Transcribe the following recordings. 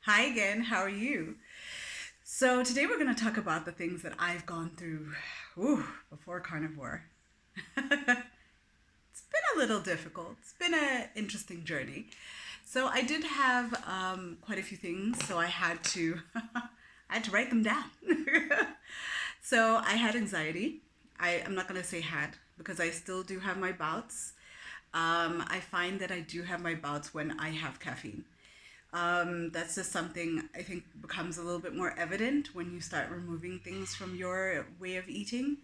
Hi again, how are you? So, today we're going to talk about the things that I've gone through before carnivore. It's been a little difficult, it's been an interesting journey. So, I did have quite a few things, so I had to, I had to write them down. So, I had anxiety. I'm not going to say had because I still do have my bouts. I find that I do have my bouts when I have caffeine. That's just something I think becomes a little bit more evident when you start removing things from your way of eating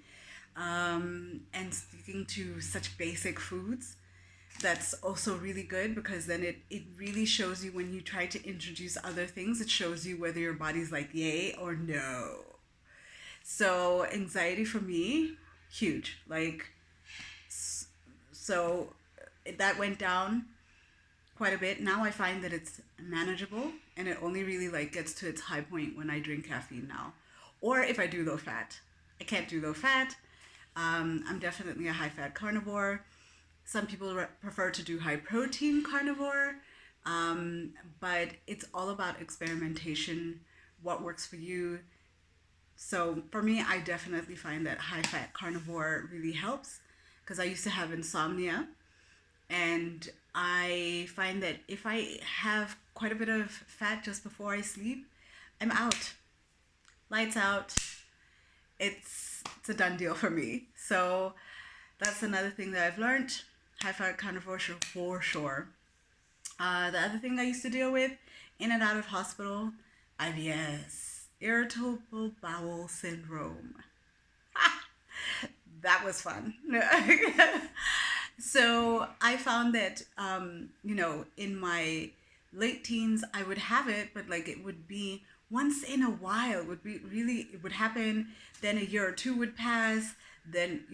and sticking to such basic foods. That's also really good because then it really shows you when you try to introduce other things, it shows you whether your body's like yay or no. So, anxiety for me, huge. So that went down quite a bit. Now I find that it's manageable and it only really like gets to its high point when I drink caffeine now. Or if I do low fat. I can't do low fat. I'm definitely a high fat carnivore. Some people prefer to do high protein carnivore. But it's all about experimentation, what works for you. So for me, I definitely find that high fat carnivore really helps because I used to have insomnia and I find that if I have quite a bit of fat just before I sleep, I'm out. Lights out. It's a done deal for me. So that's another thing that I've learned. High fat carnivore for sure. The other thing I used to deal with in and out of hospital, IBS, irritable bowel syndrome. That was fun. So I found that, in my late teens, I would have it, but like it would be once in a while. It would be really, it would happen. Then a year or two would pass. Then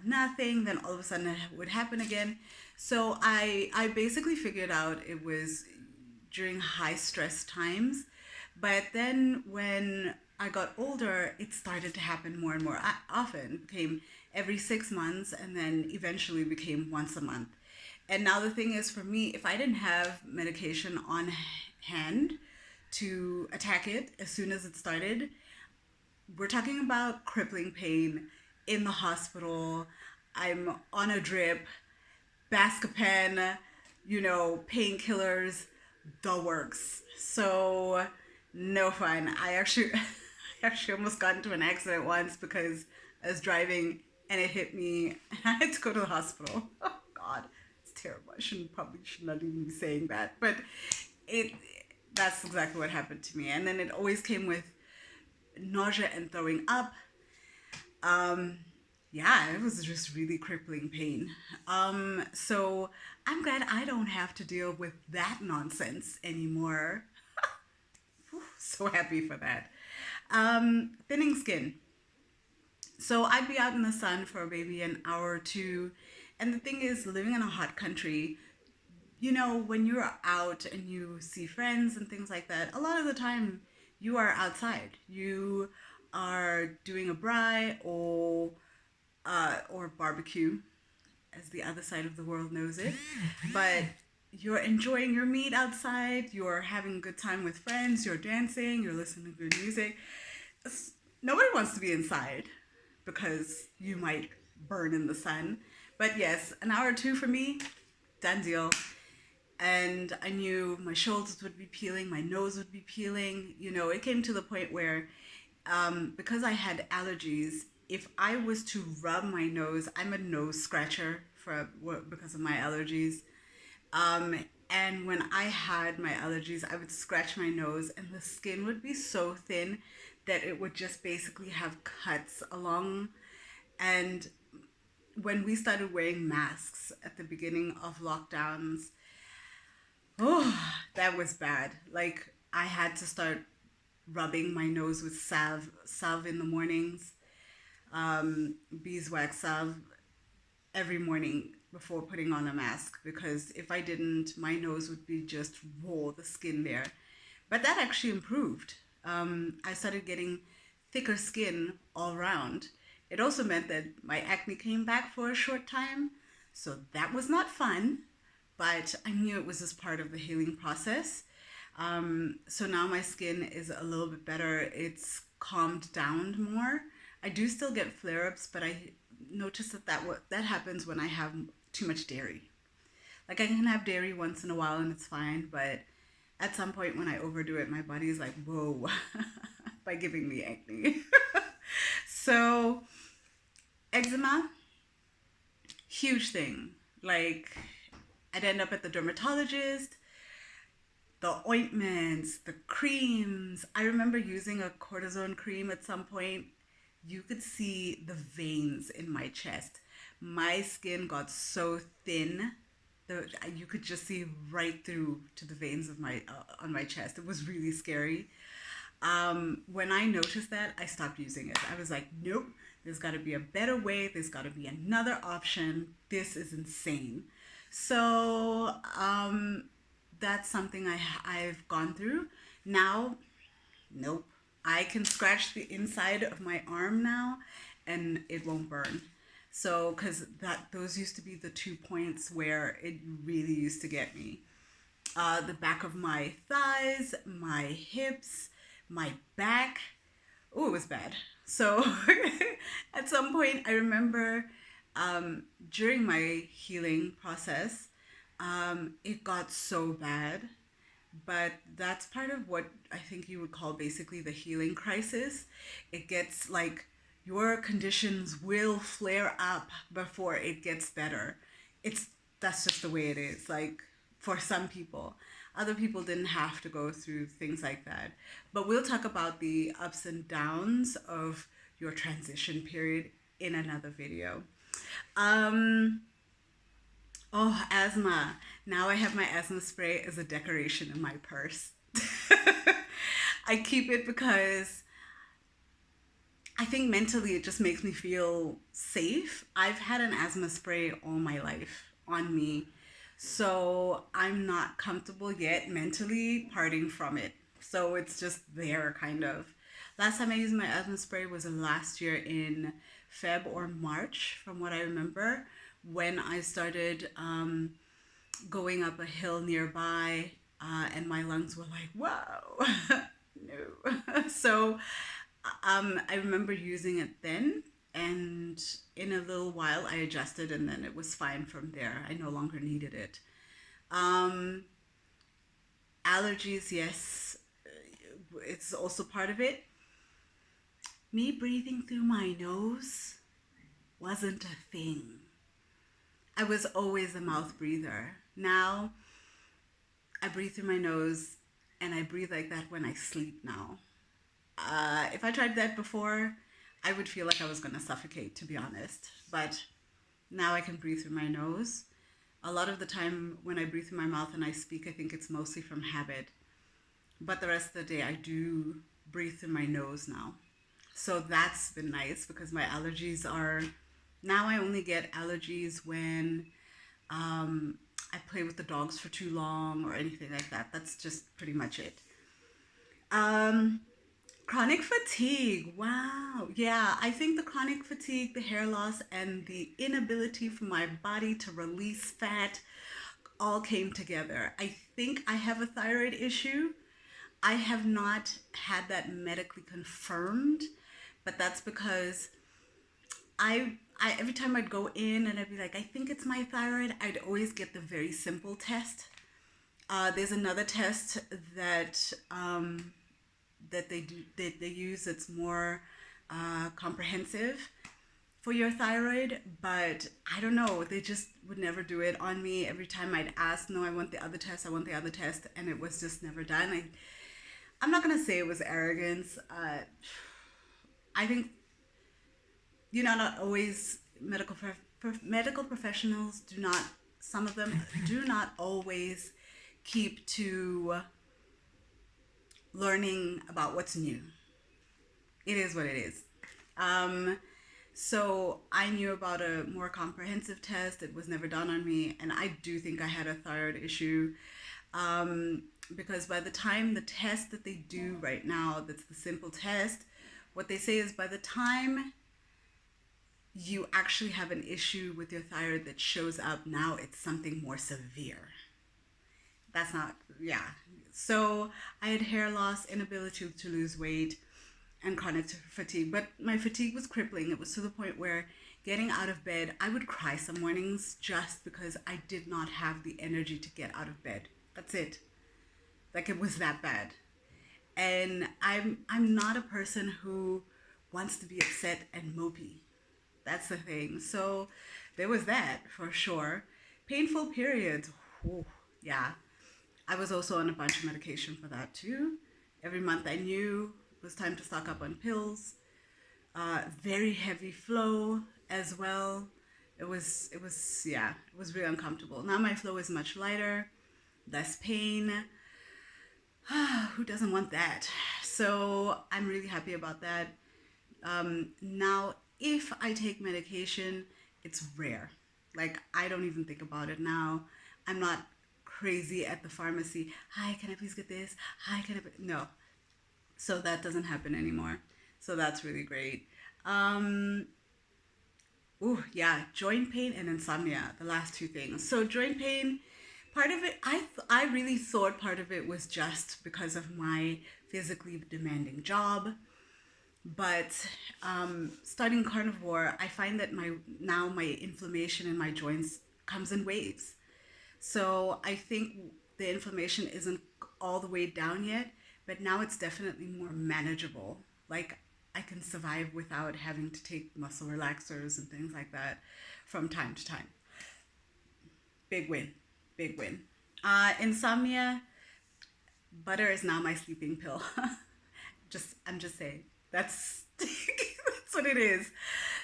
nothing. Then all of a sudden it would happen again. So I basically figured out it was during high stress times. But then when I got older, it started to happen more and more often. It became every 6 months and then eventually became once a month. And now the thing is for me, if I didn't have medication on hand to attack it as soon as it started, we're talking about crippling pain in the hospital. I'm on a drip, Bascapen, painkillers, the works. So no fun. I actually I actually almost got into an accident once because I was driving and it hit me and I had to go to the hospital. Oh God, it's terrible. I should not even be saying that. But it that's exactly what happened to me. And then it always came with nausea and throwing up. Um, yeah, it was just really crippling pain. So I'm glad I don't have to deal with that nonsense anymore. Whew, so happy for that. Thinning skin. So I'd be out in the sun for maybe an hour or two. And the thing is, living in a hot country, when you're out and you see friends and things like that, a lot of the time you are outside. You are doing a braai or barbecue, as the other side of the world knows it. But you're enjoying your meat outside. You're having a good time with friends. You're dancing. You're listening to good music. Nobody wants to be inside because you might burn in the sun. But yes, an hour or two for me, done deal. And I knew my shoulders would be peeling, my nose would be peeling. It came to the point where, because I had allergies, if I was to rub my nose, I'm a nose scratcher because of my allergies. And when I had my allergies, I would scratch my nose, and the skin would be so thin that it would just basically have cuts along. And when we started wearing masks at the beginning of lockdowns, oh, that was bad. Like I had to start rubbing my nose with salve in the mornings, beeswax salve every morning before putting on a mask because if I didn't, my nose would be just raw, the skin there. But that actually improved. I started getting thicker skin all around. It also meant that my acne came back for a short time, so that was not fun, but I knew it was just part of the healing process. So now my skin is a little bit better. It's calmed down more. I do still get flare-ups, but I notice that happens when I have too much dairy. Like I can have dairy once in a while and it's fine, but at some point when I overdo it, my body is like, whoa, by giving me acne. So eczema, huge thing. Like I'd end up at the dermatologist, the ointments, the creams. I remember using a cortisone cream at some point. You could see the veins in my chest. My skin got so thin that you could just see right through to the veins of my on my chest. It was really scary. When I noticed that, I stopped using it. I was like, nope, there's got to be a better way. There's got to be another option. This is insane. So that's something I've gone through. Now, nope. I can scratch the inside of my arm now and it won't burn. So, because those used to be the 2 points where it really used to get me. The back of my thighs, my hips, my back. Oh, it was bad. So at some point, I remember during my healing process, it got so bad. But that's part of what I think you would call basically the healing crisis. It gets like your conditions will flare up before it gets better. It's That's just the way it is. Like for some people, other people didn't have to go through things like that. But we'll talk about the ups and downs of your transition period in another video. Um, Oh, asthma. Now I have my asthma spray as a decoration in my purse. I keep it because I think mentally it just makes me feel safe. I've had an asthma spray all my life on me. So I'm not comfortable yet mentally parting from it. So it's just there kind of. Last time I used my asthma spray was last year in Feb or March, from what I remember, when I started going up a hill nearby, and my lungs were like, whoa, no. So I remember using it then, and in a little while I adjusted, and then it was fine from there. I no longer needed it. Um, Allergies, yes, it's also part of it. Me breathing through my nose wasn't a thing. I was always a mouth breather. Now I breathe through my nose and I breathe like that when I sleep now. If I tried that before, I would feel like I was going to suffocate, to be honest. But now I can breathe through my nose. A lot of the time when I breathe through my mouth and I speak, I think it's mostly from habit. But the rest of the day, I do breathe through my nose now. So that's been nice because my allergies are... Now I only get allergies when I play with the dogs for too long or anything like that. That's just pretty much it. Chronic fatigue. Wow. Yeah, I think the chronic fatigue, the hair loss, and the inability for my body to release fat all came together. I think I have a thyroid issue. I have not had that medically confirmed, but that's because I every time I'd go in and I'd be like, I think it's my thyroid, I'd always get the very simple test. There's another test that that they use that's more comprehensive for your thyroid, but I don't know, they just would never do it on me. Every time I'd ask, no, I want the other test, and it was just never done. I'm not gonna say it was arrogance. I think, not always medical professionals do not, some of them do not always keep to learning about what's new. It is what it is. So I knew about a more comprehensive test. It was never done on me, and I do think I had a thyroid issue, because by the time the test that they do right now, that's the simple test, what they say is by the time you actually have an issue with your thyroid that shows up, now it's something more severe. That's not, yeah. So I had hair loss, inability to lose weight, and chronic fatigue. But my fatigue was crippling. It was to the point where getting out of bed, I would cry some mornings just because I did not have the energy to get out of bed. That's it. Like it was that bad. And I'm not a person who wants to be upset and mopey. That's the thing. So there was that for sure. Painful periods. Ooh, yeah. I was also on a bunch of medication for that too. Every month I knew it was time to stock up on pills. Very heavy flow as well. Yeah, it was really uncomfortable. Now my flow is much lighter, less pain. Who doesn't want that? So I'm really happy about that. Now, if I take medication, it's rare. Like, I don't even think about it now. I'm not crazy at the pharmacy. Hi, can I please get this? Hi, can I? No. So that doesn't happen anymore. So that's really great. Um, oh, yeah, joint pain and insomnia, the last two things. So, joint pain, part of it, I really thought part of it was just because of my physically demanding job. But starting carnivore, I find that my inflammation in my joints comes in waves. So I think the inflammation isn't all the way down yet, but now it's definitely more manageable. Like I can survive without having to take muscle relaxers and things like that from time to time. Big win, big win. Insomnia, butter is now my sleeping pill. I'm just saying. That's what it is.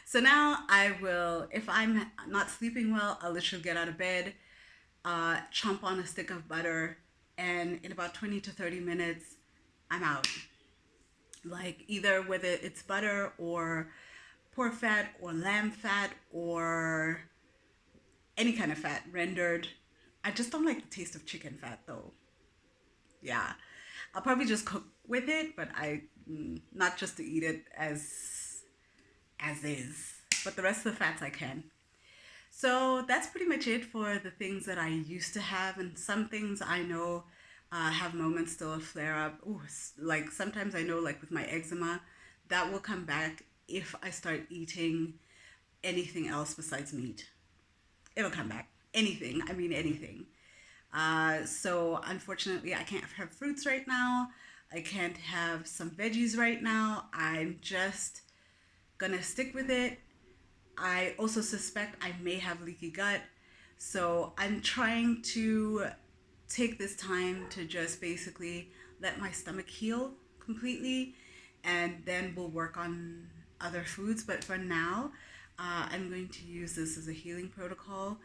So now I will, if I'm not sleeping well, I'll literally get out of bed, chomp on a stick of butter, and in about 20 to 30 minutes, I'm out. Like either whether it's butter or pork fat or lamb fat or any kind of fat rendered. I just don't like the taste of chicken fat though. Yeah, I'll probably just cook with it, but not just to eat it as is. But the rest of the fats I can. So that's pretty much it for the things that I used to have, and some things I know have moments still of flare up. Ooh, like sometimes I know, like with my eczema, that will come back if I start eating anything else besides meat. It'll come back. Anything. I mean anything. So unfortunately, I can't have fruits right now. I can't have some veggies right now. I'm just gonna stick with it. I also suspect I may have leaky gut. So I'm trying to take this time to just basically let my stomach heal completely, and then we'll work on other foods. But for now, I'm going to use this as a healing protocol.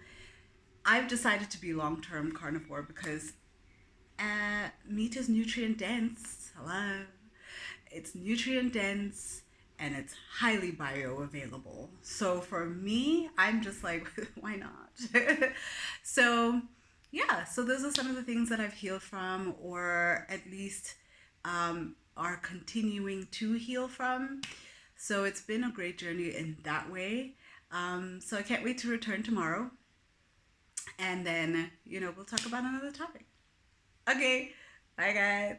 I've decided to be long-term carnivore because meat is nutrient dense. Hello. It's nutrient dense and it's highly bioavailable. So for me, I'm just like, why not? So yeah, so those are some of the things that I've healed from, or at least are continuing to heal from. So it's been a great journey in that way. So I can't wait to return tomorrow. And then, we'll talk about another topic. Okay, bye guys.